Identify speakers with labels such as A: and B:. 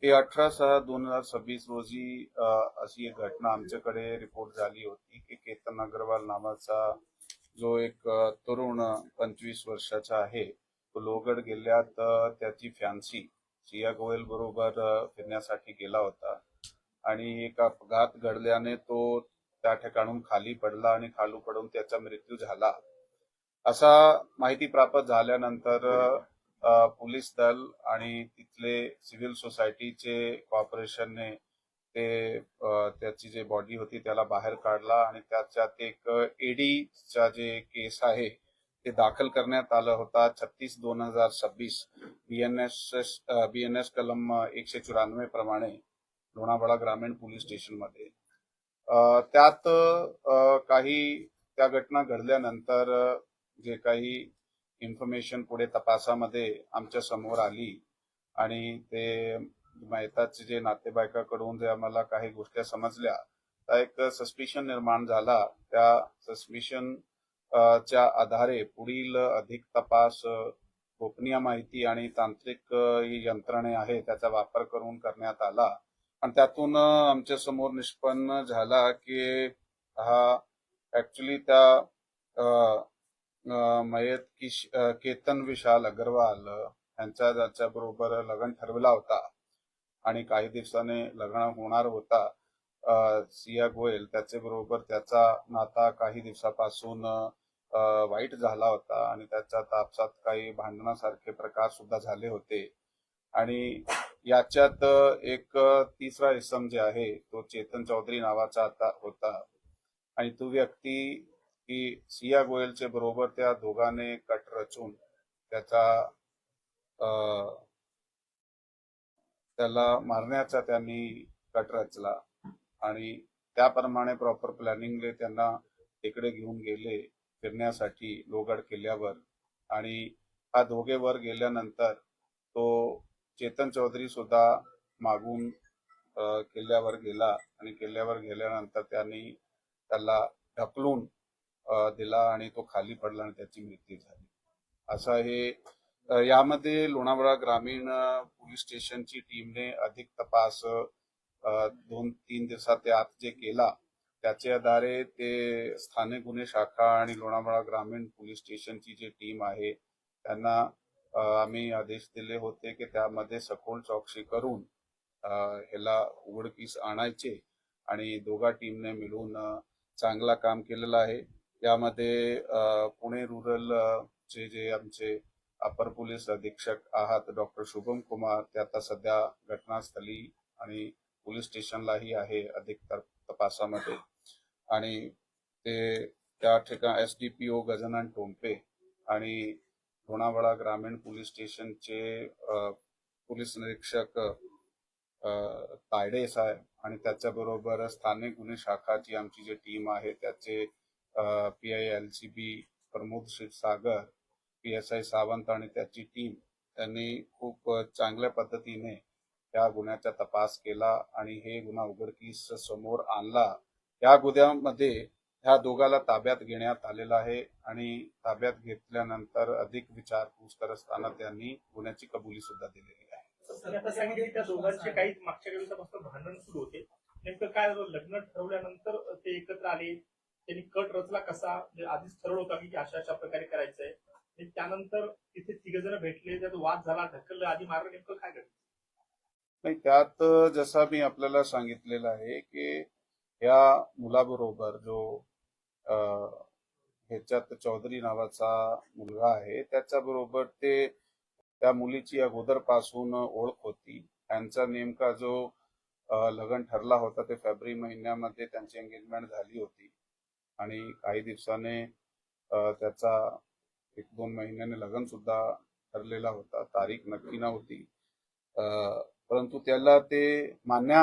A: हे 18/6/2026 रोजी अशी एक घटना आमच्याकडे रिपोर्ट झाली होती की केतन अग्रवाल नावाचा जो एक तरुण 25 वर्षाचा आहे, तो लोहगड किल्ल्यात त्याची फॅन्सी सिया गोयल बरोबर फिरण्यासाठी गेला होता आणि एक अपघात घडल्याने तो त्या ठिकाणून खाली पडला आणि खाली पडून त्याचा मृत्यू झाला. असा माहिती प्राप्त झाल्यानंतर पोलीस दल आणि तिथले सिव्हिल सोसायटीचे कॉर्पोरेशनने त्याची जे बॉडी होती त्याला बाहेर काढला आणि त्याच्यात एक ईडीचा जे केस आहे ते दाखल करण्यात आलं होता 36/2026 बीएनएस कलम 194 प्रमाणे लोणावळा ग्रामीण पोलीस स्टेशन मध्ये. त्यात काही त्या घटना घडल्यानंतर जे काही इन्फॉर्मेशन पुढे तपासामध्ये आमच्या समोर आली आणि ते मेहताचे जे नातेवाईकाकडून जे आम्हाला काही गोष्टी समजल्या, तर एक सस्पिशन निर्माण झाला. त्या सस्पिशन च्या आधारे पुढील अधिक तपास गोपनीय माहिती आणि तांत्रिक यंत्रणे आहे त्याचा वापर करून करण्यात आला आणि त्यातून आमच्या समोर निष्पन्न झाला की हा ऍक्च्युली त्या मयत केतन विशाल अग्रवाल यांचा ज्याच्याबरोबर लग्न ठरवला होता आणि काही दिवसाने लग्न होणार होता. सिया गोयल त्याचे बरोबर त्याचा नाता काही दिवसापासून वाईट झाला होता आणि त्याच्यात आपसात काही भांडणासारखे प्रकार सुद्धा झाले होते आणि याच्यात एक तिसरा इसम जे आहे तो चेतन चौधरी नावाचा आता होता आणि तो व्यक्ती की सिया गोयलचे बरोबर त्या दोघांने कट रचून त्याला मारण्याचा त्यांनी कट रचला आणि त्याप्रमाणे प्रॉपर प्लॅनिंगले त्यांना तिकडे घेऊन गेले फिरण्यासाठी लोहगड किल्ल्यावर आणि हा दोघे वर गेल्यानंतर तो चेतन चौधरी सुद्धा मागून किल्ल्यावर गेला आणि किल्ल्यावर गेल्यानंतर त्यांनी त्याला ढकलून दिला आणि तो खाली पडला आणि त्याची मृत्यू झाली. असं हे यामध्ये लोणावळा ग्रामीण पोलीस स्टेशनची टीमने अधिक तपास 2-3 दिवसात आत जे केला त्याच्या आधारे ते स्थानिक गुन्हे शाखा आणि लोणावळा ग्रामीण पोलीस स्टेशनची जी टीम आहे त्यांना आम्ही आदेश दिले होते की त्यामध्ये सखोल चौकशी करून ह्याला उघडकीस आणायचे आणि दोघा टीमने मिळून चांगला काम केलेलं आहे. यामध्ये पुणे रूरल चे जे आमचे अपर पोलीस अधीक्षक आहात डॉक्टर शुभम कुमार ते आता सध्या घटनास्थळी आणि पोलीस स्टेशनलाही आहे अधिक तपासामध्ये आणि ते त्या ठिकाणी एसडीपीओ गजानन टोंपे आणि लोणावळा ग्रामीण पोलीस स्टेशनचे पोलीस निरीक्षक तायडे साहेब आणि त्याच्याबरोबर स्थानिक गुन्हे शाखाची आमची जी टीम आहे त्याचे PI-LCB प्रमोद क्षीरसागर, PSI सावंत आणि त्याची टीम त्यांनी खूप चांगल्या पद्धतीने या गुन्ह्याचा तपास केला आणि हे गुन्हा उघडकीस समोर आणला. या गुन्ह्यामध्ये ह्या दोघाला ताब्यात घेण्यात आलेला आहे आणि ताब्यात घेतल्यानंतर अधिक विचारपूस करत असताना त्यांनी गुन्ह्याची कबुली सुद्धा दिलेली आहे.
B: आता सांगितले त्या दोघांचे काही मागच्या काही दिवसापासून भांडण सुरू होते. नेमकं काय लग्न ठरवल्यानंतर ते एकत्र आले, त्यांनी कट रचला कसा, आधीच ठरवलं होता की अशा अशा प्रकारे करायचंय, त्यानंतर तिथे तिघजण भेटले, त्यात वाद झाला, ढकललं, आधी मारलं, नेमकं काय घडलं?
A: नाही, त्यात जसं मी आपल्याला सांगितलेलं आहे की या मुलाबरोबर जो ह्याच्यात चौधरी नावाचा मुलगा आहे त्याच्याबरोबर ते त्या मुलीची अगोदर पासून ओळख होती. त्यांचा नेमका जो लग्न ठरला होता ते फेब्रुवारी महिन्यामध्ये त्यांची एंगेजमेंट झाली होती आणि काही दिवसाने त्याचा 1-2 महिन्याने लग्न सुद्धा ठरलेला होता. तारीख नक्की नव्हती परंतु त्याला ते मान्य